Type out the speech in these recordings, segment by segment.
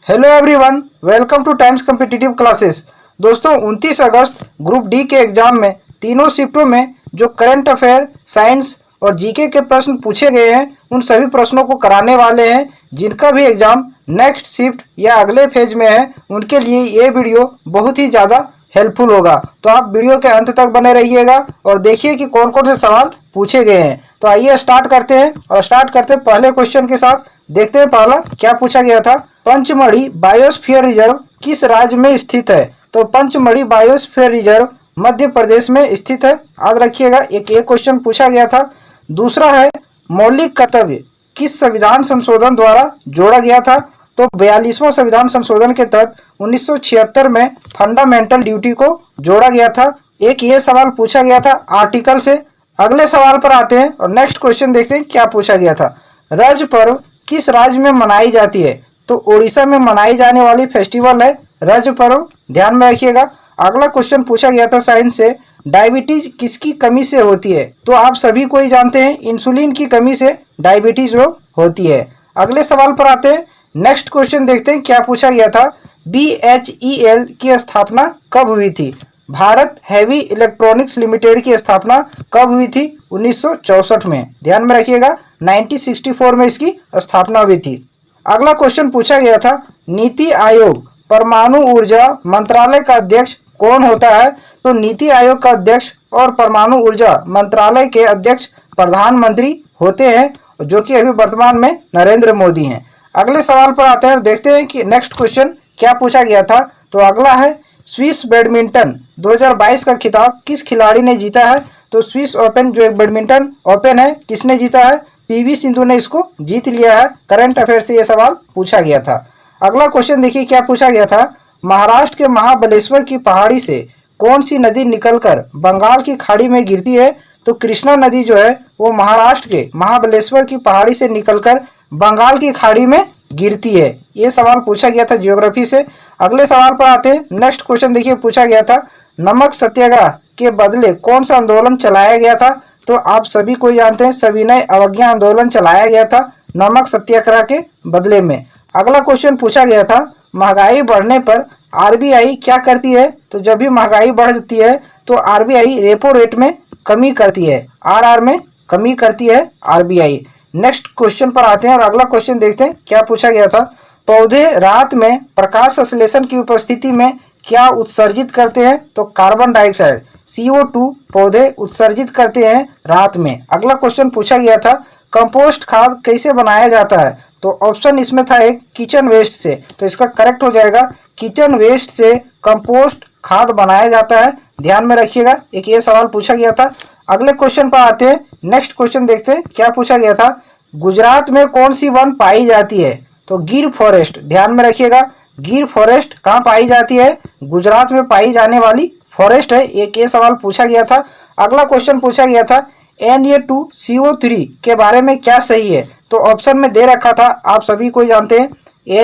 Hello everyone, welcome two times competitive classes. दोस्तों 29 अगस्त group D के exam में तीनों शिफ्टों में जो करंट अफेयर, साइंस और जीके के प्रश्न पूछे गए हैं उन सभी प्रश्नों को कराने वाले हैं। जिनका भी एग्जाम नेक्स्ट शिफ्ट या अगले फेज में है उनके लिए ये वीडियो बहुत ही ज़्यादा हेल्पफुल होगा। तो आप वीडियो के अंत तक बने रहिएगा और देखिए कि कौन कौन से सवाल पूछे गए हैं। तो आइए स्टार्ट करते हैं और स्टार्ट करते हैं पहले क्वेश्चन के साथ। देखते हैं पहला क्या पूछा गया था। पंचमढ़ी बायोस्फीयर रिजर्व किस राज्य में स्थित है? तो पंचमढ़ी बायोस्फीयर रिजर्व मध्य प्रदेश में स्थित है। याद रखिएगा, एक ये क्वेश्चन पूछा गया था। दूसरा है मौलिक कर्तव्य किस संविधान संशोधन द्वारा जोड़ा गया था? तो 42वां संविधान संशोधन के तहत 1976 में फंडामेंटल ड्यूटी को जोड़ा गया था। एक ये सवाल पूछा गया था आर्टिकल से। अगले सवाल पर आते हैं और नेक्स्ट क्वेश्चन देखते हैं क्या पूछा गया था। रज पर्व किस राज्य में मनाई जाती है? तो उड़ीसा में मनाई जाने वाली फेस्टिवल है रज पर्व, ध्यान में रखिएगा। अगला क्वेश्चन पूछा गया था साइंस से, डायबिटीज किसकी कमी से होती है? तो आप सभी को ही जानते हैं इंसुलिन की कमी से डायबिटीज रोग होती है। अगले सवाल पर आते हैं, नेक्स्ट क्वेश्चन देखते हैं क्या पूछा गया था। BHEL की स्थापना कब हुई थी? भारत हैवी इलेक्ट्रॉनिक्स लिमिटेड की स्थापना कब हुई थी? 1964 में, ध्यान में रखिएगा। 1964 में इसकी स्थापना हुई थी। अगला क्वेश्चन पूछा गया था, नीति आयोग परमाणु ऊर्जा मंत्रालय का अध्यक्ष कौन होता है? तो नीति आयोग का अध्यक्ष और परमाणु ऊर्जा मंत्रालय के अध्यक्ष प्रधानमंत्री होते हैं, जो कि अभी वर्तमान में नरेंद्र मोदी हैं। अगले सवाल पर आते हैं और देखते हैं कि नेक्स्ट क्वेश्चन क्या पूछा गया था। तो अगला है, स्विस बैडमिंटन 2022 का खिताब किस खिलाड़ी ने जीता है? तो स्विस ओपन जो एक बैडमिंटन ओपन है किसने जीता है? PV सिंधु ने इसको जीत लिया है। करंट अफेयर से यह सवाल पूछा गया था। अगला क्वेश्चन देखिए क्या पूछा गया था। महाराष्ट्र के महाबलेश्वर की पहाड़ी से कौन सी नदी निकलकर बंगाल की खाड़ी में गिरती है? तो कृष्णा नदी जो है वो महाराष्ट्र के महाबलेश्वर की पहाड़ी से निकलकर बंगाल की खाड़ी में गिरती है। ये सवाल पूछा गया था ज्योग्राफी से। अगले सवाल पर आते हैं। नेक्स्ट क्वेश्चन देखिए पूछा गया था, नमक सत्याग्रह के बदले कौन सा आंदोलन चलाया गया था? तो आप सभी को जानते हैं सविनय अवज्ञा आंदोलन चलाया गया था नमक सत्याग्रह के बदले में। अगला क्वेश्चन पूछा गया था, महंगाई बढ़ने पर RBI क्या करती है? तो जब भी महंगाई बढ़ जाती है तो RBI रेपो रेट में कमी करती है, RR में कमी करती है RBI। नेक्स्ट क्वेश्चन पर आते हैं और अगला क्वेश्चन देखते हैं क्या पूछा गया था। पौधे रात में प्रकाश संश्लेषण की उपस्थिति में क्या उत्सर्जित करते हैं? तो कार्बन डाइऑक्साइड CO2 पौधे उत्सर्जित करते हैं रात में। अगला क्वेश्चन पूछा गया था, कंपोस्ट खाद कैसे बनाया जाता है? तो ऑप्शन इसमें था एक, किचन वेस्ट से। तो इसका करेक्ट हो जाएगा, किचन वेस्ट से कंपोस्ट खाद बनाया जाता है, ध्यान में रखिएगा। एक ये सवाल पूछा गया था। अगले क्वेश्चन पर आते हैं। नेक्स्ट क्वेश्चन देखते हैं क्या पूछा गया था। गुजरात में कौन सी वन पाई जाती है? तो गिर फॉरेस्ट, ध्यान में रखिएगा। गिर फॉरेस्ट कहाँ पाई जाती है? गुजरात में पाई जाने वाली फॉरेस्ट है। एक ये सवाल पूछा गया था। अगला क्वेश्चन पूछा गया था, Na2CO3 के बारे में क्या सही है? तो ऑप्शन में दे रखा था, आप सभी को जानते हैं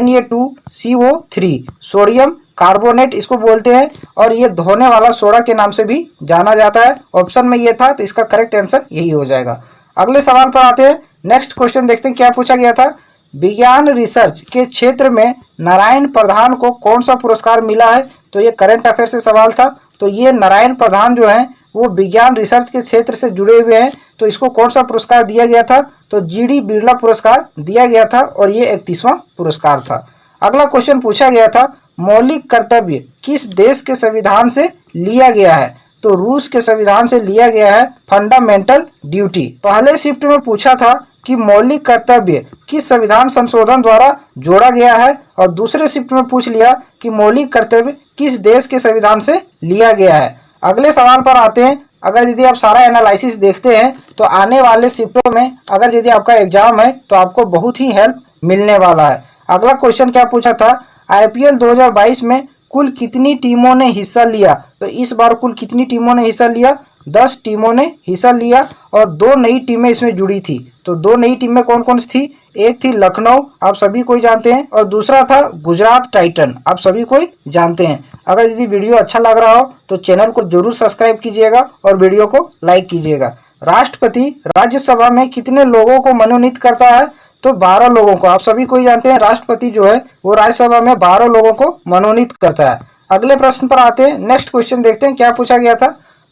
Na2CO3 सोडियम कार्बोनेट इसको बोलते हैं और ये धोने वाला सोडा के नाम से भी जाना जाता है। ऑप्शन में ये था तो इसका करेक्ट आंसर यही हो जाएगा। अगले सवाल पर आते हैं। नेक्स्ट क्वेश्चन देखते हैं क्या पूछा गया था। विज्ञान रिसर्च के क्षेत्र में नारायण प्रधान को कौन सा पुरस्कार मिला है? तो ये करंट अफेयर से सवाल था। तो ये नारायण प्रधान जो है वो विज्ञान रिसर्च के क्षेत्र से जुड़े हुए हैं, तो इसको कौन सा पुरस्कार दिया गया था? तो GD बिरला पुरस्कार दिया गया था और ये 31वां पुरस्कार था। अगला क्वेश्चन पूछा गया था, मौलिक कर्तव्य किस देश के संविधान से लिया गया है? तो रूस के संविधान से लिया गया है फंडामेंटल ड्यूटी। पहले शिफ्ट में पूछा था कि मौलिक कर्तव्य किस संविधान संशोधन द्वारा जोड़ा गया है और दूसरे शिफ्ट में पूछ लिया कि मौलिक कर्तव्य किस देश के संविधान से लिया गया है। अगले सवाल पर आते हैं। अगर यदि आप सारा एनालिसिस देखते हैं तो आने वाले शिफ्टों में अगर यदि आपका एग्जाम है तो आपको बहुत ही हेल्प मिलने वाला है। अगला क्वेश्चन क्या पूछा था, IPL 2022 में कुल कितनी टीमों ने हिस्सा लिया? तो इस बार कुल कितनी टीमों ने हिस्सा लिया? 10 टीमों ने हिस्सा लिया और 2 नई टीमें इसमें जुड़ी थी। तो 2 नई टीमें कौन कौन सी थी? एक थी लखनऊ, आप सभी को जानते हैं, और दूसरा था गुजरात टाइटन, आप सभी को जानते हैं। अगर यदि वीडियो अच्छा लग रहा हो तो चैनल को जरूर सब्सक्राइब कीजिएगा और वीडियो को लाइक कीजिएगा। राष्ट्रपति राज्यसभा में कितने लोगों को मनोनीत करता है? तो 12 लोगों को, आप सभी कोई जानते हैं राष्ट्रपति जो है वो राज्यसभा में 12 लोगों को मनोनीत करता है। अगले प्रश्न पर आते हैं। नेक्स्ट क्वेश्चन देखते हैं क्या पूछा गया था।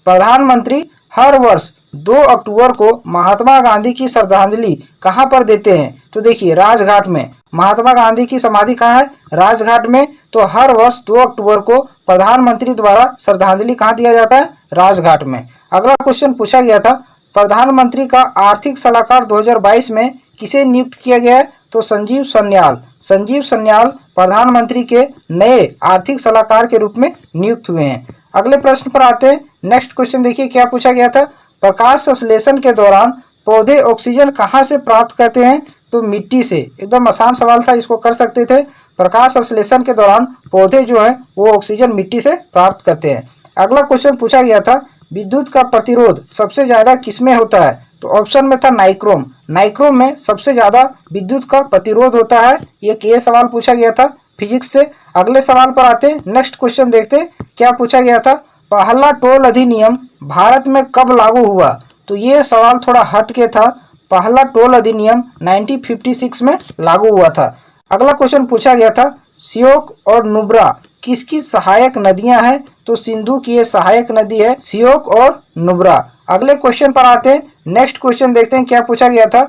प्रधानमंत्री हर वर्ष 2 अक्टूबर को महात्मा गांधी की श्रद्धांजलि कहां पर देते हैं? तो देखिए राजघाट में। महात्मा गांधी की समाधि कहाँ है? राजघाट में। तो हर वर्ष 2 अक्टूबर को प्रधानमंत्री द्वारा श्रद्धांजलि कहाँ दिया जाता है? राजघाट में। अगला क्वेश्चन पूछा गया था प्रधानमंत्री का आर्थिक सलाहकार 2022 में किसे नियुक्त किया गया है? तो संजीव सन्याल। संजीव सन्याल प्रधानमंत्री के नए आर्थिक सलाहकार के रूप में नियुक्त हुए हैं। अगले प्रश्न पर आते हैं। नेक्स्ट क्वेश्चन देखिए क्या पूछा गया था। प्रकाश संश्लेषण के दौरान पौधे ऑक्सीजन कहाँ से प्राप्त करते हैं? तो मिट्टी से। एकदम आसान सवाल था, इसको कर सकते थे। प्रकाश संश्लेषण के दौरान पौधे जो हैं वो ऑक्सीजन मिट्टी से प्राप्त करते हैं। अगला क्वेश्चन पूछा गया था विद्युत का प्रतिरोध सबसे ज्यादा किसमें होता है? तो ऑप्शन में था नाइक्रोम। नाइक्रोम में सबसे ज्यादा विद्युत का प्रतिरोध होता है। ये सवाल पूछा गया था फिजिक्स से। अगले सवाल पर आते हैं। नेक्स्ट क्वेश्चन देखते हैं क्या पूछा गया था। पहला टोल अधिनियम भारत में कब लागू हुआ? तो ये सवाल थोड़ा हट के था। पहला टोल अधिनियम 1956 में लागू हुआ था। अगला क्वेश्चन पूछा गया था श्योक और नुब्रा किसकी सहायक नदियां हैं? तो सिंधु की ये सहायक नदी है श्योक और नुब्रा। अगले क्वेश्चन पर आते हैं। नेक्स्ट क्वेश्चन देखते हैं क्या पूछा गया था।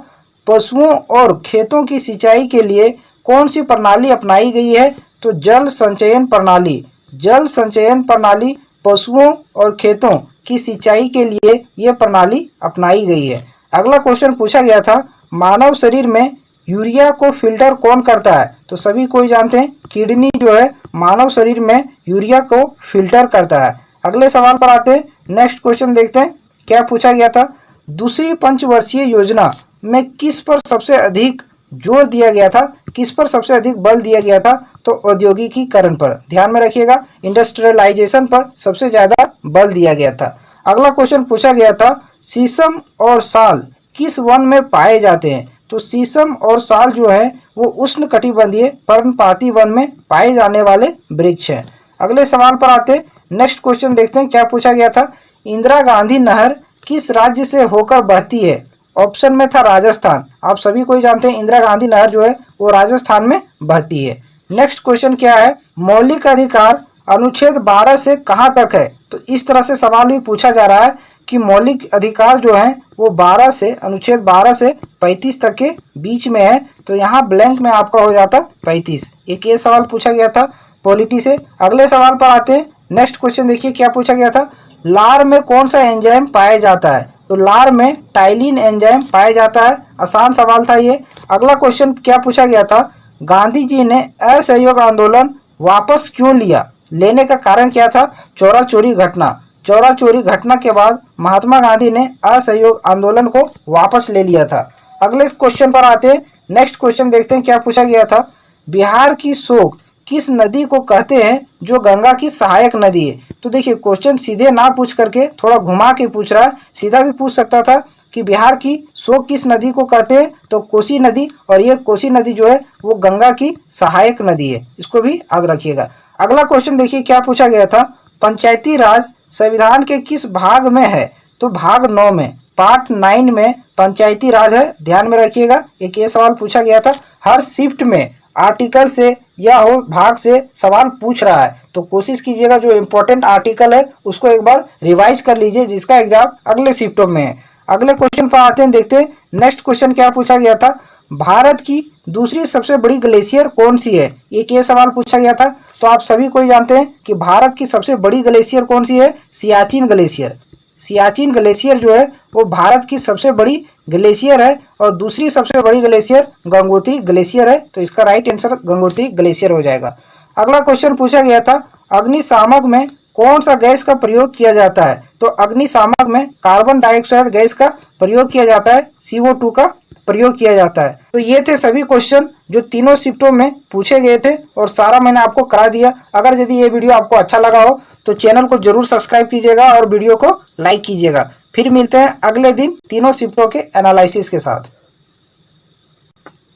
पशुओं और खेतों की सिंचाई के लिए कौन सी प्रणाली अपनाई गई है? तो जल संचयन प्रणाली। जल संचयन प्रणाली पशुओं और खेतों की सिंचाई के लिए यह प्रणाली अपनाई गई है। अगला क्वेश्चन पूछा गया था मानव शरीर में यूरिया को फिल्टर कौन करता है? तो सभी कोई जानते हैं किडनी जो है मानव शरीर में यूरिया को फिल्टर करता है। अगले सवाल पर आते हैं। नेक्स्ट क्वेश्चन देखते हैं क्या पूछा गया था। दूसरी पंचवर्षीय योजना में किस पर सबसे अधिक जोर दिया गया था? किस पर सबसे अधिक बल दिया गया था? तो औद्योगिकीकरण पर। ध्यान में रखिएगा, इंडस्ट्रियलाइजेशन पर सबसे ज्यादा बल दिया गया था। अगला क्वेश्चन पूछा गया था शीशम और साल किस वन में पाए जाते हैं? तो शीशम और साल जो है वो उष्णकटिबंधीय पर्णपाती वन में पाए जाने वाले वृक्ष हैं। अगले सवाल पर आते हैं। नेक्स्ट क्वेश्चन देखते हैं क्या पूछा गया था। इंदिरा गांधी नहर किस राज्य से होकर बहती है? ऑप्शन में था राजस्थान। आप सभी कोई जानते हैं इंदिरा गांधी नहर जो है वो राजस्थान में बहती है। नेक्स्ट क्वेश्चन क्या है। मौलिक अधिकार अनुच्छेद 12 से कहाँ तक है? तो इस तरह से सवाल भी पूछा जा रहा है कि मौलिक अधिकार जो है वो 12 से अनुच्छेद 12 से 35 तक के बीच में है। तो यहाँ ब्लैंक में आपका हो जाता 35। एक ये सवाल पूछा गया था पॉलिटी से। अगले सवाल पर आते हैं। नेक्स्ट क्वेश्चन देखिए क्या पूछा गया था। लार में कौन सा एंजाइम पाया जाता है? तो लार में टाइलिन एंजाइम पाया जाता है। आसान सवाल था ये। अगला क्वेश्चन क्या पूछा गया था। गांधी जी ने असहयोग आंदोलन वापस क्यों लिया? लेने का कारण क्या था? चौरा चोरी घटना। चौरा चोरी घटना के बाद महात्मा गांधी ने असहयोग आंदोलन को वापस ले लिया था। अगले क्वेश्चन पर आते हैं। नेक्स्ट क्वेश्चन देखते हैं क्या पूछा गया था। बिहार की शोक किस नदी को कहते हैं जो गंगा की सहायक नदी है? तो देखिए क्वेश्चन सीधे ना पूछ करके थोड़ा घुमा के पूछ रहा है। सीधा भी पूछ सकता था कि बिहार की शोक किस नदी को कहते हैं? तो कोसी नदी। और ये कोसी नदी जो है वो गंगा की सहायक नदी है। इसको भी याद रखिएगा। अगला क्वेश्चन देखिए क्या पूछा गया था। पंचायती राज संविधान के किस भाग में है? तो भाग 9 में, पार्ट 9 में पंचायती राज है। ध्यान में रखिएगा, एक ये सवाल पूछा गया था। हर शिफ्ट में आर्टिकल से या हो भाग से सवाल पूछ रहा है, तो कोशिश कीजिएगा जो इम्पोर्टेंट आर्टिकल है उसको एक बार रिवाइज कर लीजिए, जिसका एग्जाम अगले शिफ्टों में है। अगले क्वेश्चन पर आते हैं, देखते हैं नेक्स्ट क्वेश्चन क्या पूछा गया था। भारत की दूसरी सबसे बड़ी ग्लेशियर कौन सी है? एक ये सवाल पूछा गया था। तो आप सभी कोई जानते हैं कि भारत की सबसे बड़ी ग्लेशियर कौन सी है? सियाचिन ग्लेशियर। सियाचिन ग्लेशियर जो है वो भारत की सबसे बड़ी ग्लेशियर है। और दूसरी सबसे बड़ी ग्लेशियर गंगोत्री ग्लेशियर है। तो इसका राइट आंसर गंगोत्री ग्लेशियर हो जाएगा। अगला क्वेश्चन पूछा गया था, अग्निशामक में कौन सा गैस का प्रयोग किया जाता है? तो अग्निशामक में कार्बन डाइऑक्साइड गैस का प्रयोग किया जाता है, CO2 का प्रयोग किया जाता है। तो ये थे सभी क्वेश्चन जो तीनों शिफ्टों में पूछे गए थे और सारा मैंने आपको करा दिया। अगर यदि ये वीडियो आपको अच्छा लगा हो तो चैनल को जरूर सब्सक्राइब कीजिएगा और वीडियो को लाइक कीजिएगा। फिर मिलते हैं अगले दिन तीनों शिफ्टों के एनालिसिस के साथ।